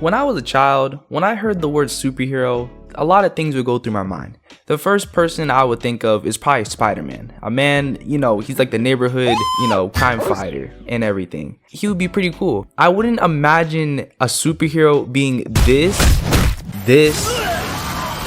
When I was a child, when I heard the word superhero, a lot of things would go through my mind. The first person I would think of is probably Spider-Man. A man, he's like the neighborhood, crime fighter and everything. He would be pretty cool. I wouldn't imagine a superhero being this,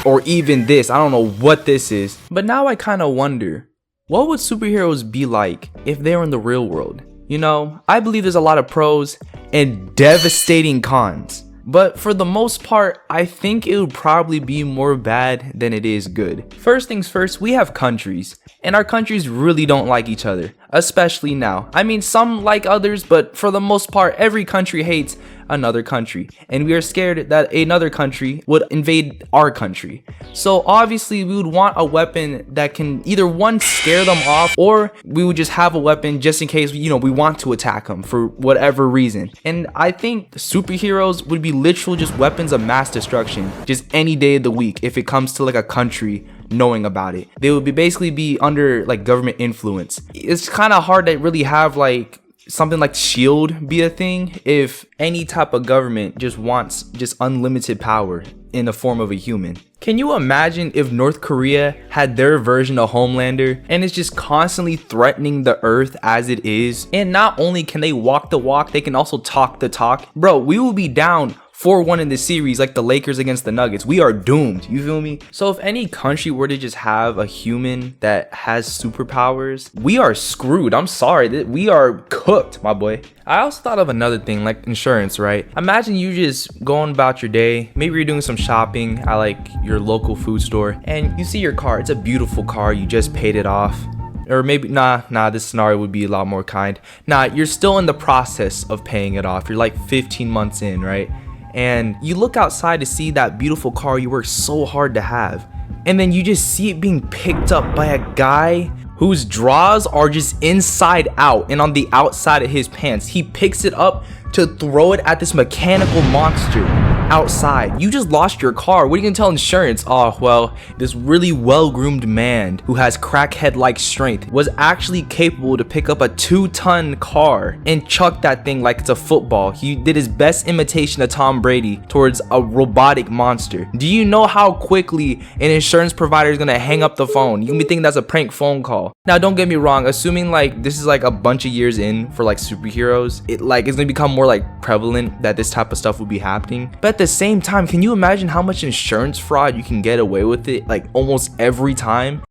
or even this. I don't know what this is. But now I kind of wonder, what would superheroes be like if they were in the real world? I believe there's a lot of pros and devastating cons. But for the most part, I think it would probably be more bad than it is good. First things first, we have countries, and our countries really don't like each other, especially now. I mean, some like others, but for the most part, every country hates another country, and we are scared that another country would invade our country. So obviously we would want a weapon that can either one, scare them off, or we would just have a weapon just in case we want to attack them for whatever reason. And I think superheroes would be literal just weapons of mass destruction just any day of the week if it comes to like a country knowing about it. They would basically be under like government influence. It's kind of hard to really have like something like shield be a thing if any type of government just wants just unlimited power in the form of a human. Can you imagine if North Korea had their version of Homelander and it's just constantly threatening the earth as it is? And not only can they walk the walk, they can also talk the talk. Bro, we will be down 4-1 in the series like the Lakers against the Nuggets. We are doomed, you feel me? So if any country were to just have a human that has superpowers, we are screwed. I'm sorry, we are cooked, my boy. I also thought of another thing, like insurance, right? Imagine you just going about your day, maybe you're doing some shopping at like your local food store, and you see your car. It's a beautiful car, you just paid it off. Or maybe, this scenario would be a lot more kind. You're still in the process of paying it off. You're like 15 months in, right? And you look outside to see that beautiful car you worked so hard to have, and then you just see it being picked up by a guy whose drawers are just inside out and on the outside of his pants. He picks it up to throw it at this mechanical monster outside. You just lost your car. What are you gonna tell insurance? Oh, well, this really well-groomed man who has crackhead-like strength was actually capable to pick up a 2-ton car and chuck that thing like it's a football. He did his best imitation of Tom Brady towards a robotic monster. Do you know how quickly an insurance provider is gonna hang up the phone? You can be thinking that's a prank phone call. Now, don't get me wrong, assuming like this is like a bunch of years in for like superheroes, it's gonna become more like prevalent that this type of stuff will be happening. But at the same time, can you imagine how much insurance fraud you can get away with it like almost every time?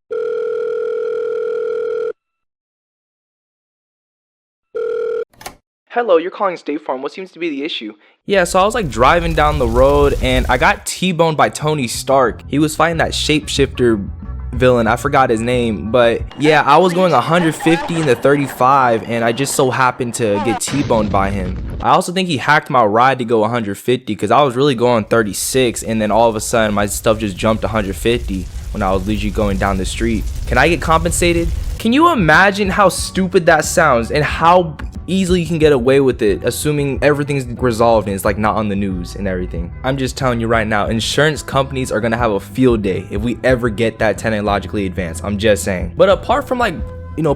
Hello, you're calling State Farm. What seems to be the issue? Yeah, so I was like driving down the road and I got T-boned by Tony Stark. He was fighting that shapeshifter villain, I forgot his name, but yeah, I was going 150 in the 35 and I just so happened to get T-boned by him. I also think he hacked my ride to go 150 because I was really going 36 and then all of a sudden my stuff just jumped 150 when I was literally going down the street. Can I get compensated? Can you imagine how stupid that sounds and how easily you can get away with it, assuming everything's resolved and it's like not on the news and everything? I'm just telling you right now, insurance companies are gonna have a field day if we ever get that technologically advanced. I'm just saying. But apart from like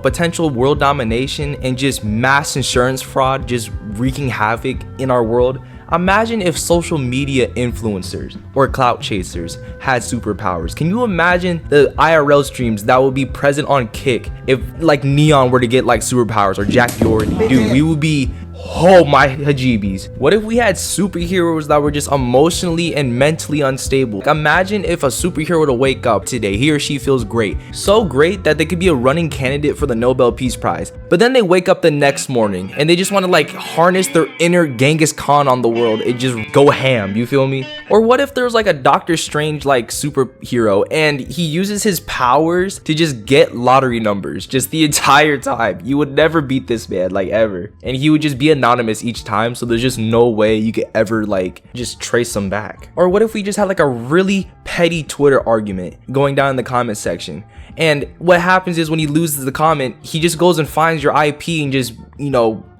potential world domination and just mass insurance fraud just wreaking havoc in our world, imagine if social media influencers or clout chasers had superpowers. Can you imagine the IRL streams that would be present on Kick if like Neon were to get like superpowers, or Jack Doherty? Dude, we would be, oh my hajibis. What if we had superheroes that were just emotionally and mentally unstable? Like, imagine if a superhero were to wake up today, he or she feels great, so great that they could be a running candidate for the Nobel Peace Prize, but then they wake up the next morning and they just want to like harness their inner Genghis Khan on the world and just go ham, you feel me? Or what if there's like a Doctor Strange like superhero and he uses his powers to just get lottery numbers just the entire time? You would never beat this man, like ever, and he would just be anonymous each time, so there's just no way you could ever like just trace them back. Or what if we just had like a really petty Twitter argument going down in the comment section, and what happens is when he loses the comment, he just goes and finds your IP and just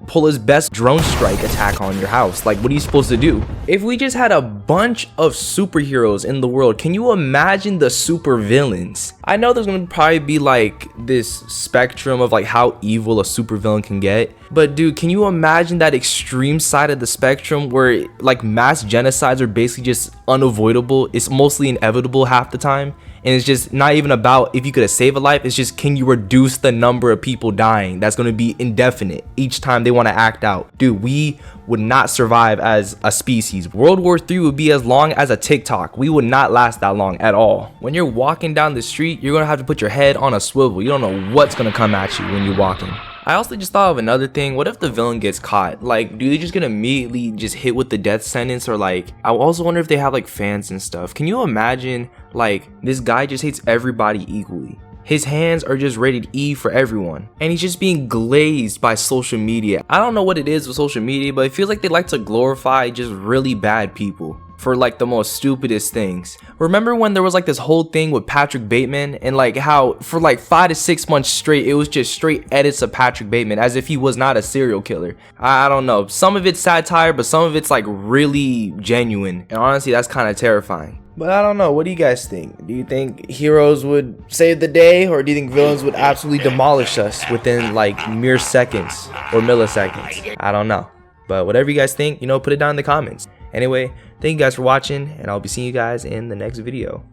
pull his best drone strike attack on your house. Like, what are you supposed to do? If we just had a bunch of superheroes in the world, can you imagine the super villains? I know there's gonna probably be like this spectrum of like how evil a supervillain can get, but dude, can you imagine that extreme side of the spectrum where like mass genocides are basically just unavoidable? It's mostly inevitable half the time, and it's just not even about if you could save a life, it's just can you reduce the number of people dying? That's going to be indefinite each time they want to act out. Dude, we would not survive as a species. World War III would be as long as a TikTok. We would not last that long at all. When you're walking down the street, you're going to have to put your head on a swivel. You don't know what's going to come at you when you're walking. I also just thought of another thing. What if the villain gets caught? Like, do they just get immediately just hit with the death sentence? Or like, I also wonder if they have like fans and stuff. Can you imagine like this guy just hates everybody equally? His hands are just rated E for everyone, and he's just being glazed by social media. I don't know what it is with social media, but it feels like they like to glorify just really bad people for like the most stupidest things. Remember when there was like this whole thing with Patrick Bateman, and like how for like 5 to 6 months straight it was just straight edits of Patrick Bateman as if he was not a serial killer. I don't know, some of it's satire, but some of it's like really genuine, and honestly that's kind of terrifying. But I don't know, what do you guys think? Do you think heroes would save the day, or do you think villains would absolutely demolish us within like mere seconds or milliseconds? I don't know, but whatever you guys think, you know, put it down in the comments. Anyway, thank you guys for watching, and I'll be seeing you guys in the next video.